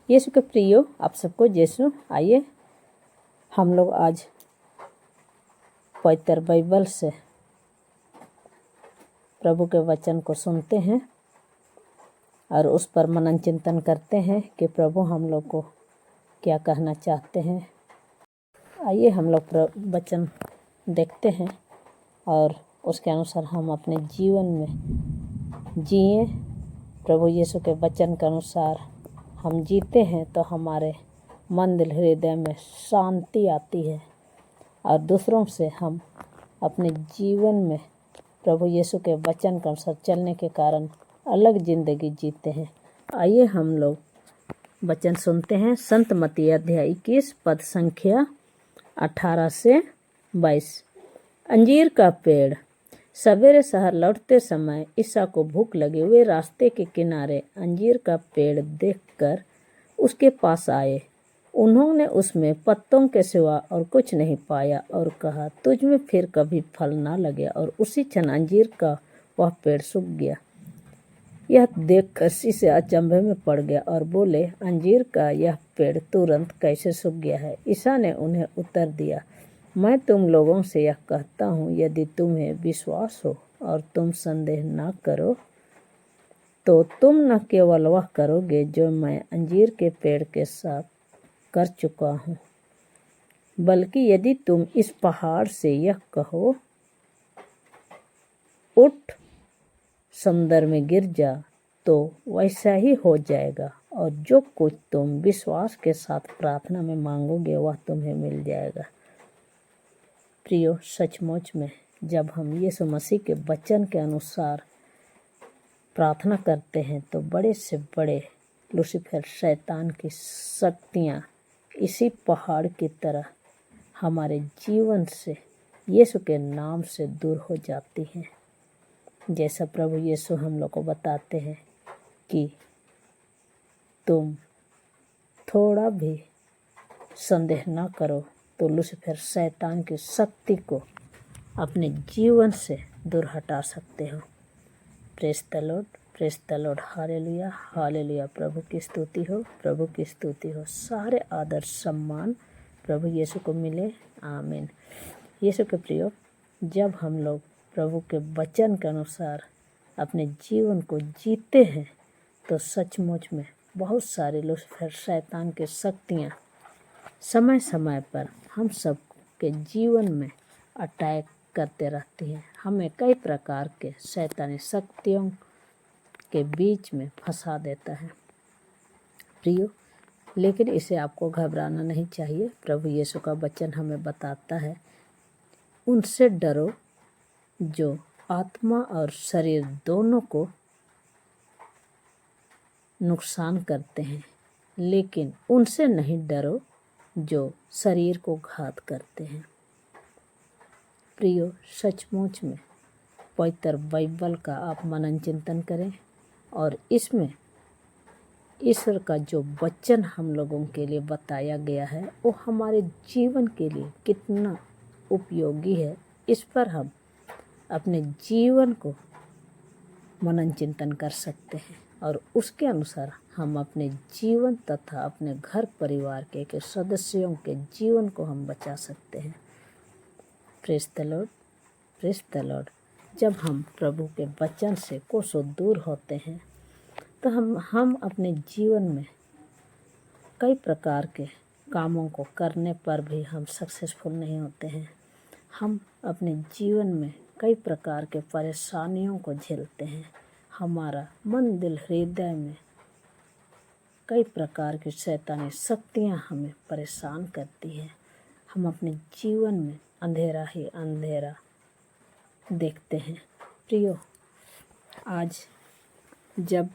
यीशु के प्रियो, आप सबको यीशु। आइए हम लोग आज पवित्र बाइबल से प्रभु के वचन को सुनते हैं और उस पर मनन चिंतन करते हैं कि प्रभु हम लोग को क्या कहना चाहते हैं। आइए हम लोग वचन देखते हैं और उसके अनुसार हम अपने जीवन में जिए। प्रभु यीशु के वचन के अनुसार हम जीते हैं तो हमारे मन दिल हृदय में शांति आती है और दूसरों से हम अपने जीवन में प्रभु यीशु के वचन के अनुसार चलने के कारण अलग ज़िंदगी जीते हैं। आइए हम लोग वचन सुनते हैं। संत मत्ती अध्याय 21 पद संख्या 18 से 22। अंजीर का पेड़। सवेरे शहर लौटते समय ईसा को भूख लगी। वे रास्ते के किनारे अंजीर का पेड़ देखकर उसके पास आए। उन्होंने उसमें पत्तों के सिवा और कुछ नहीं पाया और कहा, तुझ में फिर कभी फल ना लगे। और उसी क्षण अंजीर का वह पेड़ सूख गया। यह देखकर शीशे अचंभे में पड़ गया और बोले, अंजीर का यह पेड़ तुरंत कैसे सूख गया है? ईसा ने उन्हें उत्तर दिया, मैं तुम लोगों से यह कहता हूँ, यदि तुम्हें विश्वास हो और तुम संदेह ना करो तो तुम न केवल वह करोगे जो मैं अंजीर के पेड़ के साथ कर चुका हूँ, बल्कि यदि तुम इस पहाड़ से यह कहो, उठ समुद्र में गिर जा, तो वैसा ही हो जाएगा। और जो कुछ तुम विश्वास के साथ प्रार्थना में मांगोगे वह तुम्हें मिल जाएगा। प्रियो, सचमुच में जब हम यीशु मसीह के वचन के अनुसार प्रार्थना करते हैं तो बड़े से बड़े लूसीफर शैतान की शक्तियाँ इसी पहाड़ की तरह हमारे जीवन से यीशु के नाम से दूर हो जाती हैं। जैसा प्रभु यीशु हम लोग को बताते हैं कि तुम थोड़ा भी संदेह ना करो तो लूसीफर शैतान की शक्ति को अपने जीवन से दूर हटा सकते हो। Praise the Lord, praise the Lord, hallelujah, hallelujah. प्रभु की स्तुति हो, प्रभु की स्तुति हो। सारे आदर सम्मान प्रभु यीशु को मिले, आमीन। यीशु के प्रियो, जब हम लोग प्रभु के वचन के अनुसार अपने जीवन को जीते हैं तो सचमुच में बहुत सारे लूसीफर शैतान के शक्तियाँ समय समय पर हम सब के जीवन में अटैक करते रहती हैं। हमें कई प्रकार के शैतानी शक्तियों के बीच में फंसा देता है प्रियो, लेकिन इसे आपको घबराना नहीं चाहिए। प्रभु यीशु का वचन हमें बताता है, उनसे डरो जो आत्मा और शरीर दोनों को नुकसान करते हैं, लेकिन उनसे नहीं डरो जो शरीर को घात करते हैं। प्रियो, सचमुच में पवित्र बाइबल का आप मनन चिंतन करें और इसमें ईश्वर का जो वचन हम लोगों के लिए बताया गया है वो हमारे जीवन के लिए कितना उपयोगी है, इस पर हम अपने जीवन को मनन चिंतन कर सकते हैं और उसके अनुसार हम अपने जीवन तथा अपने घर परिवार के सदस्यों के जीवन को हम बचा सकते हैं। Praise the Lord, praise the Lord. जब हम प्रभु के वचन से कोसों दूर होते हैं तो हम अपने जीवन में कई प्रकार के कामों को करने पर भी हम सक्सेसफुल नहीं होते हैं। हम अपने जीवन में कई प्रकार के परेशानियों को झेलते हैं। हमारा मन दिल हृदय में कई प्रकार की शैतानी शक्तियाँ हमें परेशान करती हैं। हम अपने जीवन में अंधेरा ही अंधेरा देखते हैं। प्रियो, आज जब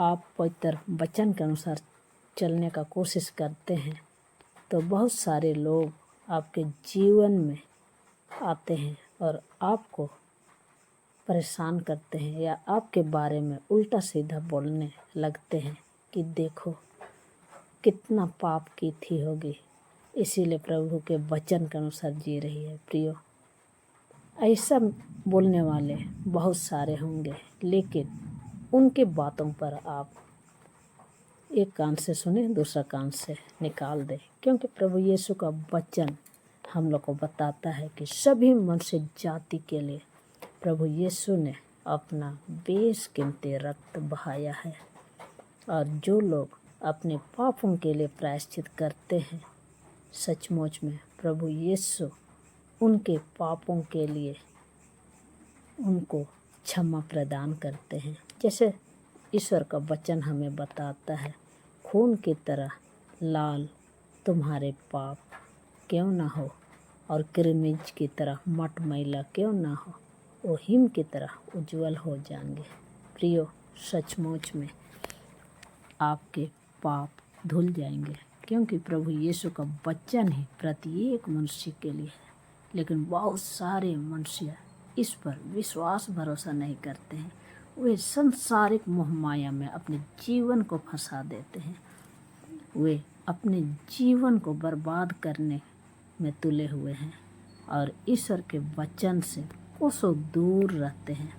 आप पवित्र वचन के अनुसार चलने का कोशिश करते हैं तो बहुत सारे लोग आपके जीवन में आते हैं और आपको परेशान करते हैं या आपके बारे में उल्टा सीधा बोलने लगते हैं कि देखो कितना पाप की थी होगी, इसीलिए प्रभु के वचन के अनुसार जी रही है। प्रियो, ऐसा बोलने वाले बहुत सारे होंगे, लेकिन उनके बातों पर आप एक कान से सुने दूसरा कान से निकाल दे, क्योंकि प्रभु यीशु का वचन हम लोग को बताता है कि सभी मनुष्य जाति के लिए प्रभु यीशु ने अपना बेशकीमती रक्त बहाया है। और जो लोग अपने पापों के लिए प्रायश्चित करते हैं, सचमुच में प्रभु यीशु उनके पापों के लिए उनको क्षमा प्रदान करते हैं। जैसे ईश्वर का वचन हमें बताता है, खून की तरह लाल तुम्हारे पाप क्यों ना हो और कृमिज की तरह मटमैला क्यों ना हो, वो हिम की तरह उज्जवल हो जाएंगे। प्रियो, सचमुच में आपके पाप धुल जाएंगे, क्योंकि प्रभु यीशु का वचन ही प्रत्येक मनुष्य के लिए है। लेकिन बहुत सारे मनुष्य इस पर विश्वास भरोसा नहीं करते हैं। वे संसारिक मोहमाया में अपने जीवन को फंसा देते हैं। वे अपने जीवन को बर्बाद करने में तुले हुए हैं और ईश्वर के वचन से कोसों दूर रहते हैं।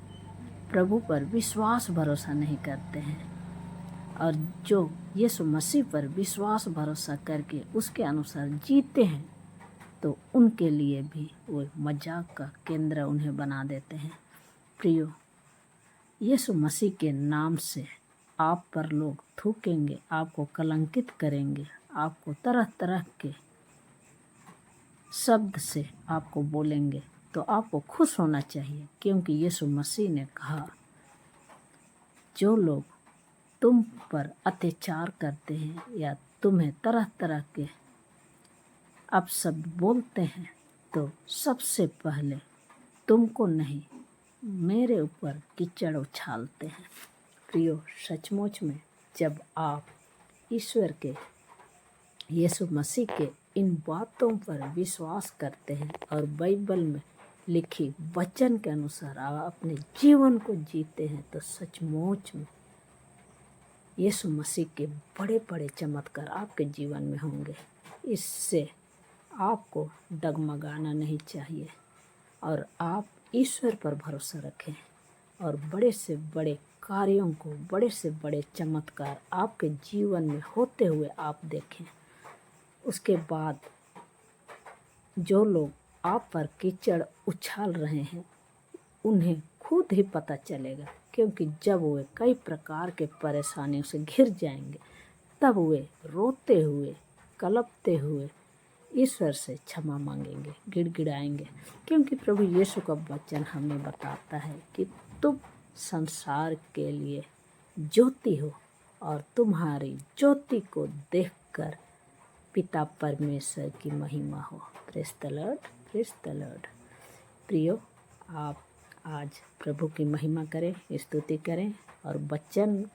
प्रभु पर विश्वास भरोसा नहीं करते हैं। और जो यीशु मसीह पर विश्वास भरोसा करके उसके अनुसार जीते हैं, तो उनके लिए भी वो मजाक का केंद्र उन्हें बना देते हैं। प्रियो, यीशु मसीह के नाम से आप पर लोग थूकेंगे, आपको कलंकित करेंगे, आपको तरह तरह के शब्द से आपको बोलेंगे, तो आपको खुश होना चाहिए, क्योंकि यीशु मसीह ने कहा, जो लोग तुम पर अत्याचार करते हैं या तुम्हें तरह तरह के अपशब्द बोलते हैं, तो सबसे पहले तुमको नहीं, मेरे ऊपर कीचड़ उछालते हैं। प्रियो, सचमुच में जब आप ईश्वर के यीशु मसीह के इन बातों पर विश्वास करते हैं और बाइबल में लिखी वचन के अनुसार आप अपने जीवन को जीते हैं, तो सचमुच में यीशु मसीह के बड़े बड़े चमत्कार आपके जीवन में होंगे। इससे आपको डगमगाना नहीं चाहिए और आप ईश्वर पर भरोसा रखें और बड़े से बड़े कार्यों को, बड़े से बड़े चमत्कार आपके जीवन में होते हुए आप देखें। उसके बाद जो लोग आप पर कीचड़ उछाल रहे हैं, उन्हें खुद ही पता चलेगा, क्योंकि जब वे कई प्रकार के परेशानियों से घिर जाएंगे, तब वे रोते हुए, कलपते हुए ईश्वर से क्षमा मांगेंगे, गिड़गिड़ाएंगे, क्योंकि प्रभु यीशु का वचन हमें बताता है कि तुम संसार के लिए ज्योति हो और तुम्हारी ज्योति को देखकर पिता परमेश्वर की महिमा हो। Praise the Lord, praise the Lord. प्रियो, आप आज प्रभु की महिमा करें, स्तुति करें और वचन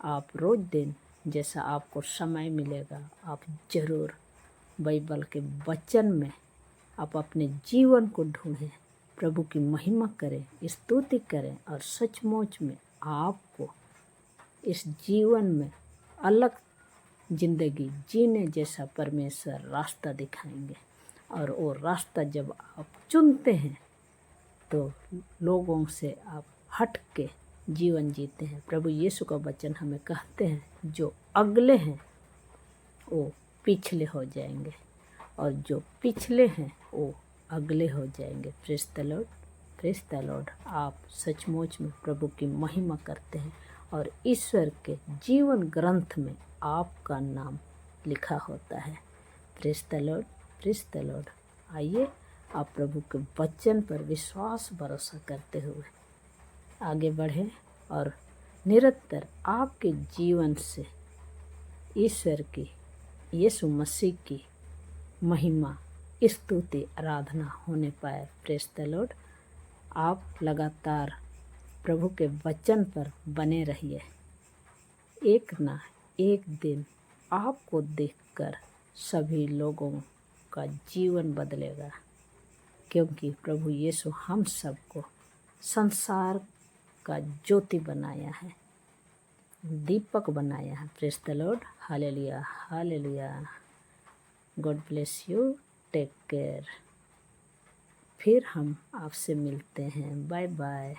आप रोज दिन जैसा आपको समय मिलेगा, आप ज़रूर बाइबल के वचन में आप अपने जीवन को ढूंढें, प्रभु की महिमा करें, स्तुति करें और सचमुच में आपको इस जीवन में अलग जिंदगी जीने जैसा परमेश्वर रास्ता दिखाएंगे। और वो रास्ता जब आप चुनते हैं, तो लोगों से आप हट के जीवन जीते हैं। प्रभु यीशु का वचन हमें कहते हैं, जो अगले हैं वो पिछले हो जाएंगे और जो पिछले हैं वो अगले हो जाएंगे। Praise the Lord, praise the Lord. आप सचमुच में प्रभु की महिमा करते हैं और ईश्वर के जीवन ग्रंथ में आपका नाम लिखा होता है। Praise the Lord, praise the Lord. आइए आप प्रभु के वचन पर विश्वास भरोसा करते हुए आगे बढ़ें और निरंतर आपके जीवन से ईश्वर की, यीशु मसीह की महिमा, स्तुति, आराधना होने पाए। Praise the Lord. आप लगातार प्रभु के वचन पर बने रहिए। एक ना एक दिन आपको देखकर सभी लोगों का जीवन बदलेगा, क्योंकि प्रभु यीशु हम सबको संसार का ज्योति बनाया है, दीपक बनाया है। Praise the Lord. Hallelujah, hallelujah. God bless you. Take care. फिर हम आपसे मिलते हैं। Bye bye.